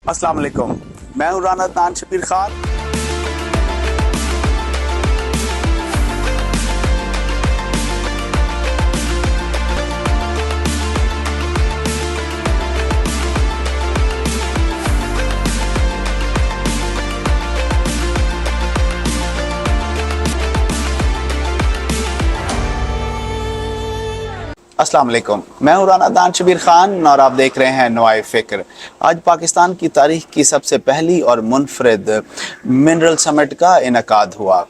अस्सलाम वालेकुम, मैं हूं राना तान शबीर खान। अस्सलाम वालेकुम, मैं हूं राना दान शबीर खान और आप देख रहे हैं नवाए फ़िक्र। आज पाकिस्तान की तारीख की सबसे पहली और मुनफरिद मिनरल समिट का इनेकाद हुआ,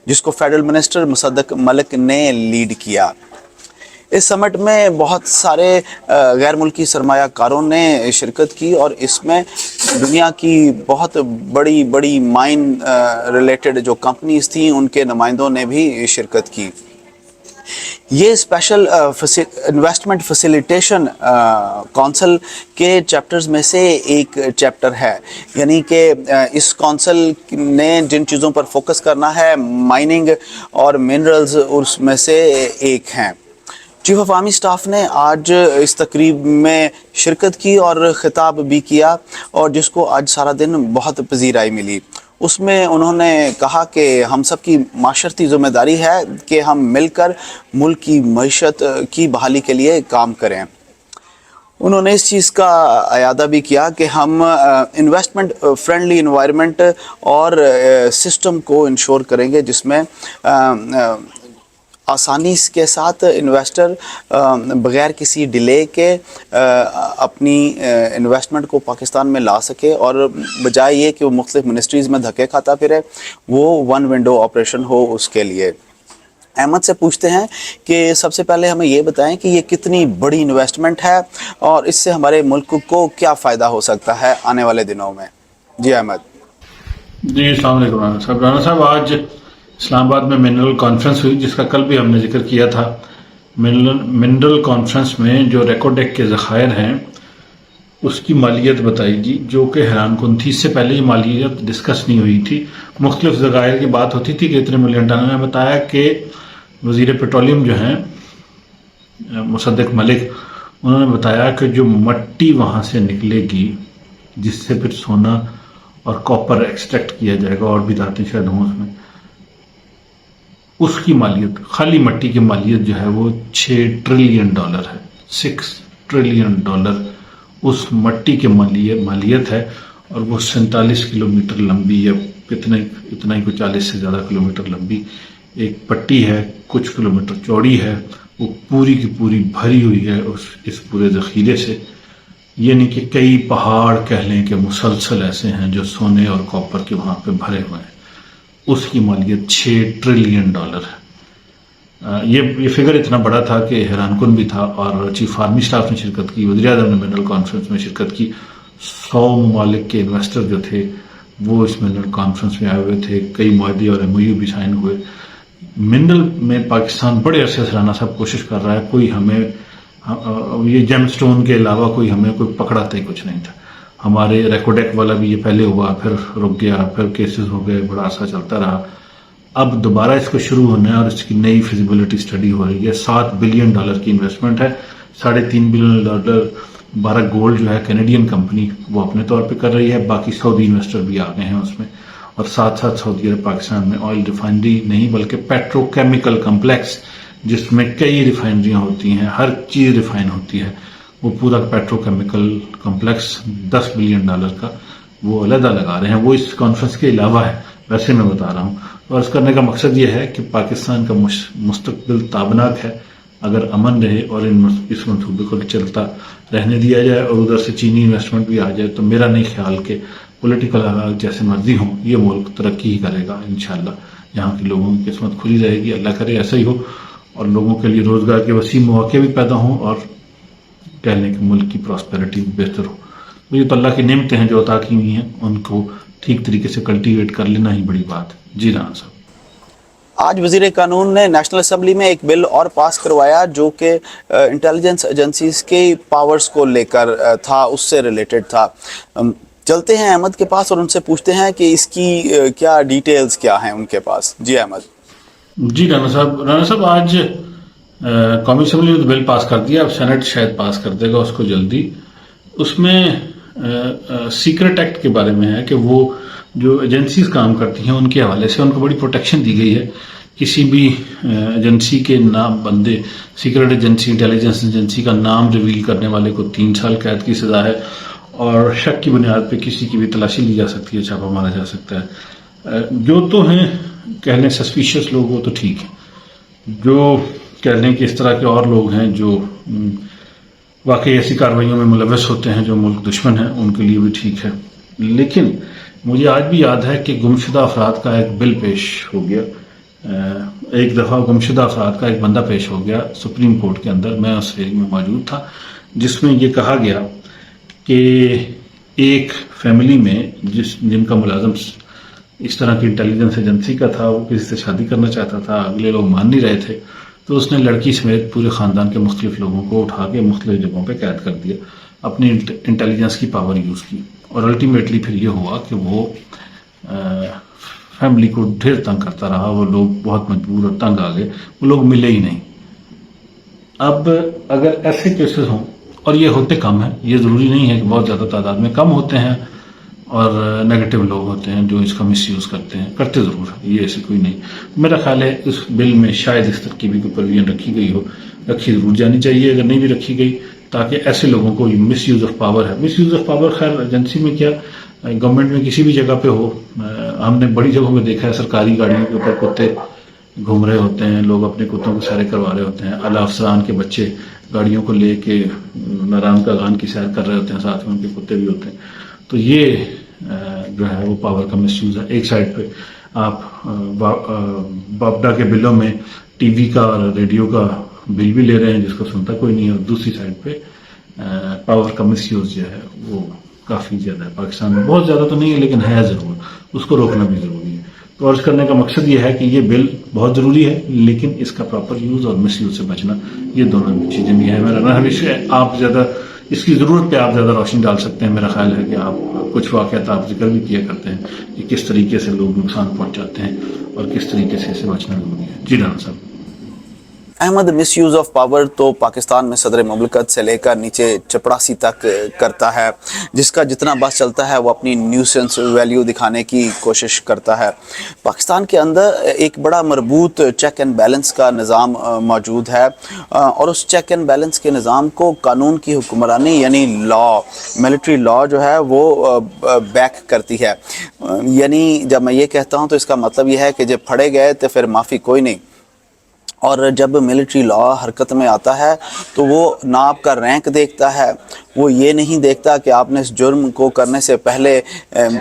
जिसको फेडरल मिनिस्टर मुसद्दक मलिक ने लीड किया। इस समिट में बहुत सारे गैर मुल्की सरमायाकारों ने शिरकत की और इसमें दुनिया की बहुत बड़ी बड़ी माइन रिलेटेड जो कंपनीज थी उनके नुमाइंदों ने भी शिरकत की। ये स्पेशल इन्वेस्टमेंट फैसिलिटेशन काउंसिल के चैप्टर्स में से एक चैप्टर है, यानी कि इस काउंसिल ने जिन चीज़ों पर फोकस करना है माइनिंग और मिनरल्स उसमें से एक हैं। चीफ ऑफ आर्मी स्टाफ ने आज इस तकरीब में शिरकत की और ख़िताब भी किया और जिसको आज सारा दिन बहुत पजीराई मिली। उसमें उन्होंने कहा कि हम सब की माशरती ज़िम्मेदारी है कि हम मिलकर मुल्क की मईशत की बहाली के लिए काम करें। उन्होंने इस चीज़ का अयादा भी किया कि हम इन्वेस्टमेंट फ्रेंडली इन्वायरमेंट और सिस्टम को इंश्योर करेंगे जिसमें आसानी के साथ इन्वेस्टर बग़ैर किसी डिले के अपनी इन्वेस्टमेंट को पाकिस्तान में ला सके और बजाय ये कि वो मुख्तलिफ मिनिस्ट्रीज़ में धक्के खाता फिरे, वो वन विंडो ऑपरेशन हो उसके लिए। अहमद से पूछते हैं कि सबसे पहले हमें ये बताएं कि ये कितनी बड़ी इन्वेस्टमेंट है और इससे हमारे मुल्क को क्या फ़ायदा हो सकता है आने वाले दिनों में। जी अहमद। जी अस्सलाम वालेकुम राना साहब, आज इस्लामाबाद में मिनरल कॉन्फ्रेंस हुई जिसका कल भी हमने जिक्र किया था। मिनरल कॉन्फ्रेंस में जो रेकोडेक के ज़खायर हैं उसकी मालियत बताएगी जो कि हैरानकुन थी। इससे पहले ये मालियत डिस्कस नहीं हुई थी, मुख्तलिफ ज़खायर की बात होती थी कि इतने मिलियन टन। ने बताया कि वज़ीर पेट्रोलियम जो हैं मुसद्दक मलिक, उन्होंने बताया कि जो मट्टी वहाँ से निकलेगी जिससे फिर सोना और कॉपर एक्सट्रैक्ट किया जाएगा और भी धातें शायद हों उसमें, उसकी मालियत, खाली मट्टी की मालियत जो है वो $6 ट्रिलियन है। $6 ट्रिलियन उस मट्टी की मालियत है और वो 47 किलोमीटर लंबी या इतना ही कुछ 40 से ज़्यादा किलोमीटर लंबी एक पट्टी है, कुछ किलोमीटर चौड़ी है। वो पूरी की पूरी भरी हुई है इस पूरे ज़ख़ीरे से। यानी कि कई पहाड़ कह लें कि मुसलसल ऐसे हैं जो सोने और कॉपर के वहाँ पे भरे हुए हैं। उसकी मालियत $6 ट्रिलियन है। ये फिगर इतना बड़ा था कि हैरानकुन भी था। और चीफ आर्मी स्टाफ ने शिरकत की, वज़ीर आज़म ने मिनरल कॉन्फ्रेंस में शिरकत की। 100 ममालिक के इन्वेस्टर जो थे वो इस मिनरल कॉन्फ्रेंस में आए हुए थे। कई मुआहदे और MOU भी साइन हुए। मिनरल में पाकिस्तान बड़े अरसे से राना साहब कोशिश कर रहा है, कोई हमें ये जेमस्टोन के अलावा कोई हमें कोई पकड़ाता ही कुछ नहीं था। हमारे रेकोडेक वाला भी ये पहले हुआ, फिर रुक गया, फिर केसेस हो गए, बड़ा अरसा चलता रहा। अब दोबारा इसको शुरू होना है और इसकी नई फिजिबिलिटी स्टडी हो रही है। $7 बिलियन की इन्वेस्टमेंट है। $3.5 बिलियन 12 गोल्ड जो है कैनेडियन कंपनी वो अपने तौर पे कर रही है, बाकी सऊदी इन्वेस्टर भी आ गए हैं उसमें। और साथ साथ सऊदी अरब पाकिस्तान में ऑयल रिफाइनरी नहीं बल्कि पेट्रोकेमिकल कम्प्लेक्स जिसमें कई रिफाइनरियाँ होती हैं, हर चीज़ रिफाइन होती है, वो पूरा पेट्रोकेमिकल कम्प्लेक्स $10 बिलियन का वो अलहदा लगा रहे हैं। वो इस कॉन्फ्रेंस के अलावा है, वैसे मैं बता रहा हूँ। और इस करने का मकसद ये है कि पाकिस्तान का मुस्तकबिल ताबनाक है अगर अमन रहे और इस मंसूबे को चलता रहने दिया जाए और उधर से चीनी इन्वेस्टमेंट भी आ जाए, तो मेरा नहीं ख्याल कि पॉलिटिकल हालात जैसे मर्जी हों ये मुल्क तरक्की ही करेगा इंशाल्लाह। यहाँ के लोगों की किस्मत खुली रहेगी, अल्लाह करे ऐसा ही हो, और लोगों के लिए रोजगार के वसी मौके भी पैदा हों और कहने के मुल्क की प्रॉस्पेरिटी बेहतर हो। तो ये तो अल्लाह की नेमतें हैं जो अता की हुई हैं, उनको ठीक तरीके से कल्टीवेट कर लेना ही बड़ी बात है। जी राना साहब। आज वज़ीर कानून ने नेशनल असम्बली में एक बिल और पास करवाया जो कि इंटेलिजेंस एजेंसीज के पावर्स को लेकर था, उससे रिलेटेड था। चलते हैं अहमद के पास और उनसे पूछते हैं कि इसकी क्या डिटेल्स क्या हैं उनके पास। जी अहमद। जी राना साहब आज कौमी असम्बली ने तो बिल पास कर दिया, अब सेनेट शायद पास कर देगा उसको जल्दी। उसमें سیکرٹ ایکٹ کے بارے میں ہے کہ وہ جو ایجنسیز کام کرتی ہیں ان کے حوالے سے ان کو بڑی پروٹیکشن دی گئی ہے. کسی بھی ایجنسی کے نام بندے سیکرٹ ایجنسی انٹیلیجنس ایجنسی کا نام ریویل کرنے والے کو 3 سال قید کی سزا ہے اور شک کی بنیاد پہ کسی کی بھی تلاشی لی جا سکتی ہے, چھاپا مارا جا سکتا ہے. جو تو ہیں کہہ لیں سسپیشیس لوگ وہ تو ٹھیک ہے, جو کہہ لیں کہ اس طرح کے اور لوگ ہیں جو واقعی ایسی کارروائیوں میں ملوث ہوتے ہیں جو ملک دشمن ہیں ان کے لیے بھی ٹھیک ہے. لیکن مجھے آج بھی یاد ہے کہ گمشدہ افراد کا ایک بل پیش ہو گیا, ایک دفعہ گمشدہ افراد کا ایک بندہ پیش ہو گیا سپریم کورٹ کے اندر, میں اس ہیئرنگ میں موجود تھا, جس میں یہ کہا گیا کہ ایک فیملی میں جن کا ملازم اس طرح کی انٹیلیجنس ایجنسی کا تھا, وہ کسی سے شادی کرنا چاہتا تھا, اگلے لوگ مان نہیں رہے تھے, تو اس نے لڑکی سمیت پورے خاندان کے مختلف لوگوں کو اٹھا کے مختلف جگہوں پہ قید کر دیا, اپنی انٹیلیجنس کی پاور یوز کی, اور الٹیمیٹلی پھر یہ ہوا کہ وہ فیملی کو ڈھیر تنگ کرتا رہا. وہ لوگ بہت مجبور اور تنگ آ گئے, وہ لوگ ملے ہی نہیں. اب اگر ایسے کیسز ہوں, اور یہ ہوتے کم ہیں, یہ ضروری نہیں ہے کہ بہت زیادہ تعداد میں, کم ہوتے ہیں اور نیگیٹو لوگ ہوتے ہیں جو اس کا مس یوز کرتے ہیں, کرتے ضرور ہے, یہ ایسے کوئی نہیں. میرا خیال ہے اس بل میں شاید اس ترکیبی کو پروویژن رکھی گئی ہو, رکھی ضرور جانی چاہیے اگر نہیں بھی رکھی گئی, تاکہ ایسے لوگوں کو یہ مس یوز آف پاور ہے. مس یوز آف پاور خیر ایجنسی میں کیا, گورنمنٹ میں کسی بھی جگہ پہ ہو, ہم نے بڑی جگہوں میں دیکھا ہے سرکاری گاڑیوں کے اوپر کتے گھوم رہے ہوتے ہیں, لوگ اپنے کتوں کو سیریں کروا رہے ہوتے ہیں, اعلیٰ افسران کے بچے گاڑیوں کو لے کے ناران کا گان کی سیر کر رہے ہوتے ہیں, ساتھ میں ان کے کتے بھی ہوتے ہیں. تو یہ جو ہے وہ پاور کا مس یوز ہے. ایک سائڈ پہ آپ باپڈا کے بلوں میں ٹی وی کا اور ریڈیو کا بل بھی لے رہے ہیں جس کو سنتا کوئی نہیں ہے, اور دوسری سائڈ پہ پاور کا مس یوز جو ہے وہ کافی زیادہ ہے پاکستان میں. بہت زیادہ تو نہیں ہے لیکن ہے ضرور, اس کو روکنا بھی ضروری ہے. تو عرض کرنے کا مقصد یہ ہے کہ یہ بل بہت ضروری ہے, لیکن اس کا پراپر یوز اور مس یوز سے بچنا, یہ دونوں چیزیں بھی ہیں. میرا ہمیشہ آپ زیادہ اس کی ضرورت پہ آپ زیادہ روشنی ڈال سکتے ہیں. میرا خیال ہے کہ آپ کچھ واقعات آپ ذکر بھی کیا کرتے ہیں کہ کس طریقے سے لوگ نقصان پہنچاتے ہیں اور کس طریقے سے اسے بچنا ضروری ہے. جی رانا صاحب. احمد, مس یوز آف پاور تو پاکستان میں صدر مملکت سے لے کر نیچے چپڑاسی تک کرتا ہے, جس کا جتنا بس چلتا ہے وہ اپنی نیوسنس ویلیو دکھانے کی کوشش کرتا ہے. پاکستان کے اندر ایک بڑا مربوط چیک اینڈ بیلنس کا نظام موجود ہے, اور اس چیک اینڈ بیلنس کے نظام کو قانون کی حکمرانی یعنی لا, ملٹری لا جو ہے وہ بیک کرتی ہے. یعنی جب میں یہ کہتا ہوں تو اس کا مطلب یہ ہے کہ جب پھڑے گئے تو پھر معافی کوئی نہیں. اور جب ملٹری لا حرکت میں آتا ہے تو وہ نہ آپ کا رینک دیکھتا ہے, وہ یہ نہیں دیکھتا کہ آپ نے اس جرم کو کرنے سے پہلے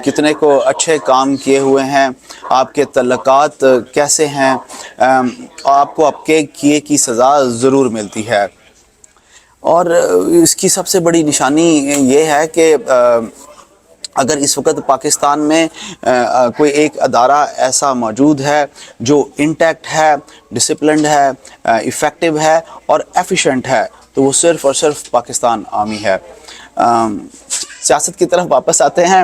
کتنے کو اچھے کام کیے ہوئے ہیں, آپ کے تعلقات کیسے ہیں, آپ کو آپ کے کیے کی سزا ضرور ملتی ہے. اور اس کی سب سے بڑی نشانی یہ ہے کہ اگر اس وقت پاکستان میں کوئی ایک ادارہ ایسا موجود ہے جو انٹیکٹ ہے, ڈسپلنڈ ہے, ایفیکٹو ہے اور ایفیشنٹ ہے, تو وہ صرف اور صرف پاکستان آرمی ہے. سیاست کی طرف واپس آتے ہیں.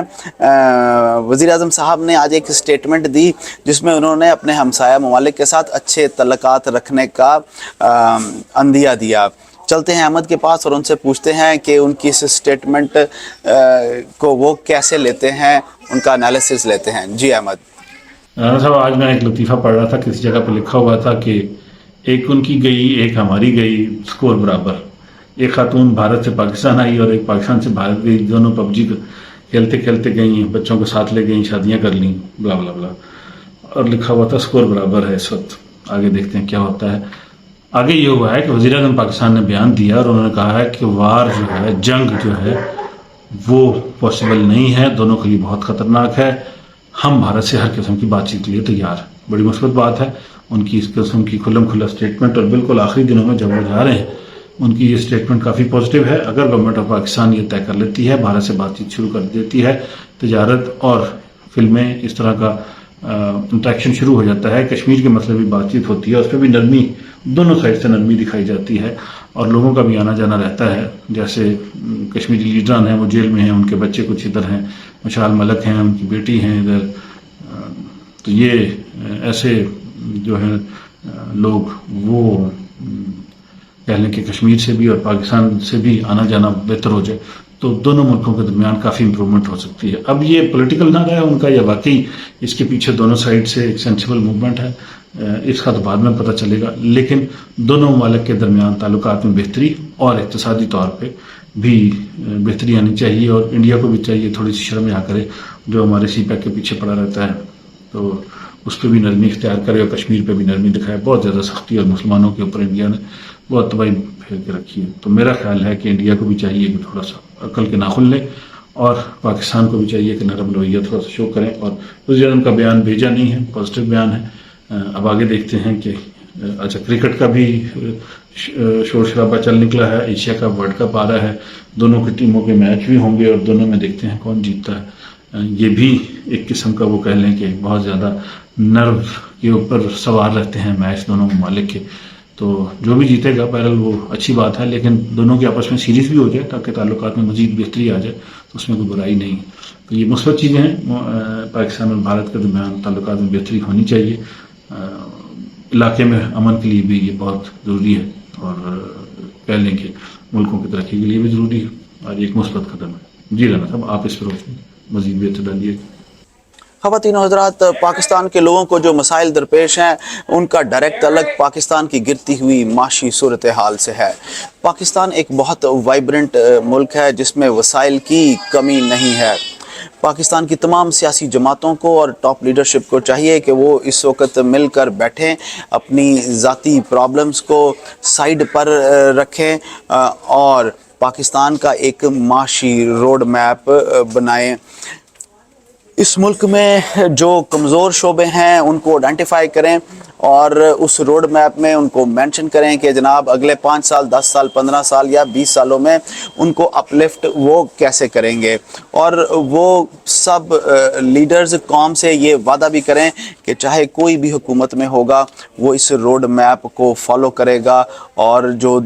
وزیر اعظم صاحب نے آج ایک سٹیٹمنٹ دی جس میں انہوں نے اپنے ہمسایہ ممالک کے ساتھ اچھے تعلقات رکھنے کا عندیہ دیا. چلتے ہیں احمد کے پاس اور ان سے پوچھتے ہیں کہ ان کی اس سٹیٹمنٹ کو وہ کیسے لیتے ہیں, ان کا انالیسس لیتے ہیں. جی احمد. رانا صاحب, آج میں ایک لطیفہ پڑھ رہا تھا, کسی جگہ پہ لکھا ہوا تھا کہ ایک ان کی گئی ایک ہماری گئی, سکور برابر. ایک خاتون بھارت سے پاکستان آئی اور ایک پاکستان سے بھارت گئی, دونوں پب جی کھیلتے کھیلتے گئیں, بچوں کو ساتھ لے گئیں, شادیاں کر لیں, بلا بلا بلا, اور لکھا ہوا تھا سکور برابر ہے اس وقت. آگے دیکھتے ہیں کیا ہوتا ہے. آگے یہ ہوا ہے کہ وزیر اعظم پاکستان نے بیان دیا اور انہوں نے کہا ہے کہ وار جو ہے, جنگ جو ہے وہ پاسبل نہیں ہے, دونوں کے لیے بہت خطرناک ہے. ہم بھارت سے ہر قسم کی بات چیت کے لیے تیار ہیں. بڑی مثبت بات ہے ان کی اس قسم کی کھلم کھلا اسٹیٹمنٹ, اور بالکل آخری دنوں میں جب وہ جا رہے ہیں ان کی یہ اسٹیٹمنٹ کافی پازیٹیو ہے. اگر گورنمنٹ آف پاکستان یہ طے کر لیتی ہے, بھارت سے بات چیت شروع کر دیتی ہے, تجارت اور فلمیں اس طرح کا انٹریکشن شروع ہو جاتا ہے, کشمیر کے مسئلے بھی بات چیت ہوتی ہے, اس پہ بھی نرمی, دونوں سائڈ سے نرمی دکھائی جاتی ہے, اور لوگوں کا بھی آنا جانا رہتا ہے. جیسے کشمیری لیڈران ہیں وہ جیل میں ہیں, ان کے بچے کچھ ادھر ہیں, مشال ملک ہیں, ان کی بیٹی ہیں ادھر. تو یہ ایسے جو ہے لوگ وہ کہہ لیں کہ کشمیر سے بھی اور پاکستان سے بھی آنا جانا بہتر ہو جائے तो दोनों मुल्कों के दरमियान काफ़ी इंप्रूवमेंट हो सकती है। अब ये पॉलिटिकल ना रहा उनका या वाकई इसके पीछे दोनों साइड से एक सेंसिबल मूवमेंट है, इसका तो बाद में पता चलेगा, लेकिन दोनों ममालिक के दरमियान ताल्लुकात में बेहतरी और इक़्तिसादी तौर पे भी बेहतरी आनी चाहिए। और इंडिया को भी चाहिए थोड़ी सी शर्म यहाँ करे, जो हमारे सी पैक के पीछे पड़ा रहता है तो उस पर भी नरमी इख्तियार करे और कश्मीर पे भी नरमी दिखाए। बहुत ज़्यादा सख्ती और मुसलमानों के ऊपर इंडिया ने बहुत तबाही फेर के रखी है। तो मेरा ख्याल है कि इंडिया को भी चाहिए कि थोड़ा सा अकल के नाखुन ले, और पाकिस्तान को भी चाहिए कि नरम रवैया थोड़ा सा शो करें। और वज़ीर-ए-आज़म का बयान भेजा नहीं है, पॉजिटिव बयान है। अब आगे देखते हैं कि अच्छा क्रिकेट का भी शोर शराबा चल निकला है, एशिया का वर्ल्ड कप आ रहा है, दोनों की टीमों के मैच भी होंगे और दोनों में देखते हैं कौन जीतता है। ये भी एक किस्म का वो कह लें कि बहुत ज़्यादा नर्व के ऊपर सवार रहते हैं मैच दोनों ममालिक के। तो जो भी जीतेगा बहरहाल वो अच्छी बात है, लेकिन दोनों के आपस में सीरीज भी हो जाए ताकि ताल्लुकात में मजीद बेहतरी आ जाए, तो उसमें कोई बुराई नहीं। तो ये मुस्बत चीज़ें हैं। पाकिस्तान और भारत के दरमियान ताल्लुकात में बेहतरी होनी चाहिए। इलाके में अमन के लिए भी ये बहुत ज़रूरी है, और कह लें कि मुल्कों की तरक्की के लिए भी ज़रूरी है, और एक मुस्बत कदम है। जी राना साहब, आप इस पर मजीद बेहतर डालिए। ख़वातीन और हज़रात, पाकिस्तान के लोगों को जो मसाइल दरपेश हैं उनका डायरेक्ट अलग पाकिस्तान की गिरती हुई माशी सूरत हाल से है। पाकिस्तान एक बहुत वाइब्रेंट मुल्क है जिसमें वसाइल की कमी नहीं है। पाकिस्तान की तमाम सियासी जमातों को और टॉप लीडरशिप को चाहिए कि वो इस वक्त मिलकर बैठें, अपनी ज़ाती प्रॉब्लम्स को साइड पर रखें और पाकिस्तान का एक माशी रोड मैप बनाएं। इस मुल्क में जो कमज़ोर शोबे हैं उनको आइडेंटिफाई करें और उस रोड मैप में उनको मेंशन करें कि जनाब अगले 5 साल, 10 साल, 15 साल या 20 सालों में उनको अपलिफ्ट वो कैसे करेंगे। और वो सब लीडर्स कौम से ये वादा भी करें कि चाहे कोई भी हुकूमत में होगा वो इस रोड मैप को फॉलो करेगा, और जो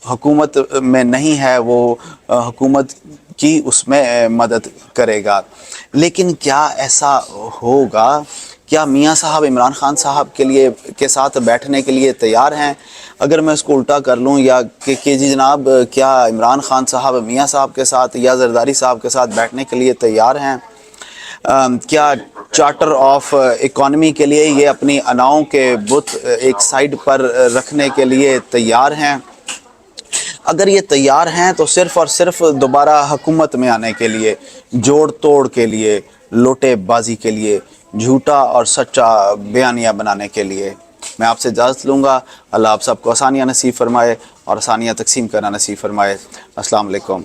हुकूमत में नहीं है वो हुकूमत की उसमें मदद करेगा। लेकिन क्या ऐसा होगा? क्या मियाँ साहब इमरान खान साहब के साथ बैठने के लिए तैयार हैं? अगर मैं इसको उल्टा कर लूँ या कि जी जनाब, क्या इमरान खान साहब मियाँ साहब के साथ या जरदारी साहब के साथ बैठने के लिए तैयार हैं? क्या चार्टर ऑफ इकॉनमी के लिए ये अपनी अनाओं के बुत एक साइड पर रखने के लिए तैयार हैं? अगर ये तैयार हैं तो सिर्फ़ और सिर्फ दोबारा हुकूमत में आने के लिए, जोड़ तोड़ के लिए, लोटेबाजी के लिए, झूठा और सच्चा बयानिया बनाने के लिए। मैं आपसे इजाज़त लूँगा। अल्लाह आप सबको आसानियाँ नसीब फरमाए और आसानियाँ तकसीम करना नसीब फरमाए। अस्सलाम वालेकुम।